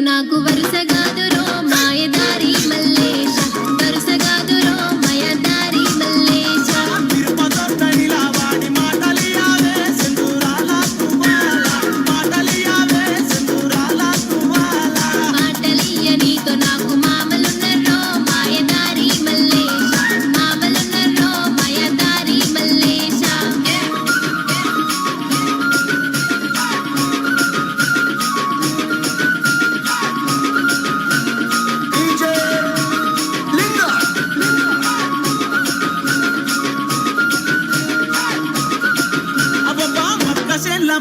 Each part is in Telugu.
నాకు వరుసగాదురో మాయదారి మల్లేశ వరుసగాదురో మాయదారి మల్లేశ మాటలియ నీతో నాకు మామలున్నరో మాయదారి మల్లేశ మామలున్నరో మాయదారి మల్లేశ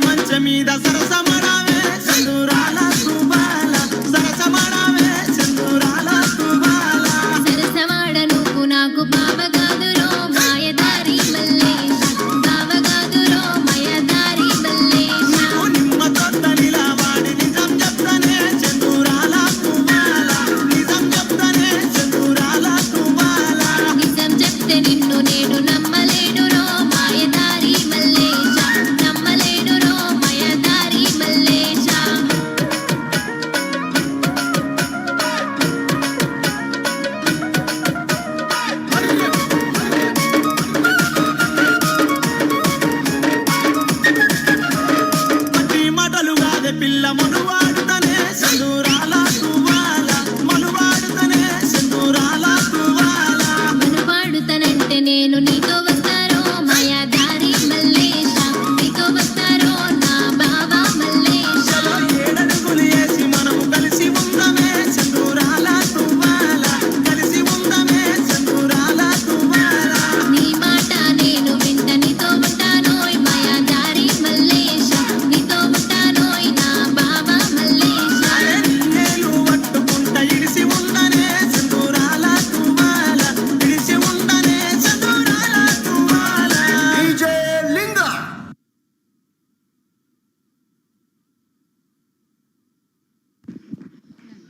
మంచ మీద సరసమడావే సందూరాల తుబాల సరసమడావే సందూరాల తుబాల సరసమాడ నువ్వు నాకు బావగాదురో మాయదారి మల్లేశ బావగాదురో మాయదారి మల్లేశ నిమ్మ తొట్టనిలా వాడి నిజం చెప్తానే సందూరాల తుబాల నిజం చెప్తానే సందూరాల తుబాల నిజం చెప్తే నిన్ను నేను నమ్మలేనురో మాయదారి మల్లేశ నమ్మలేనురో మాయదారి మల్లేశ పట్టి మాటలు కాదే పిల్ల మనువాడుతనే సందూరాల తుబాల మనువాడుతనే సందూరాల తుబాల మనువాడుతనంటే నేను నీతో వస్తారో మాయదారి మల్లేశ నీతో వస్తారో నా బావ మల్లేశ ఏడడుగులు వేసి మనము కలిసి ఉందమే సందూరాల తుబాల కలిసి ఉందమే సందూరాల తుబాల నీ మాట నేను వింట నీతో ఉంటానోయ్ మాయదారి మల్లేశ నీతో ఉంటానోయ్ నా బావ మల్లేశ నేను పట్టుకుంట ఇడిసి ఉందనే సందూరాల తుబాల ఇడిసి ఉందనే సందూరాల తుబాల డీజే లింగా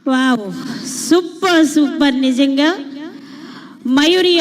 వావ్ సూపర్ సూపర్ నిజంగా మయూరి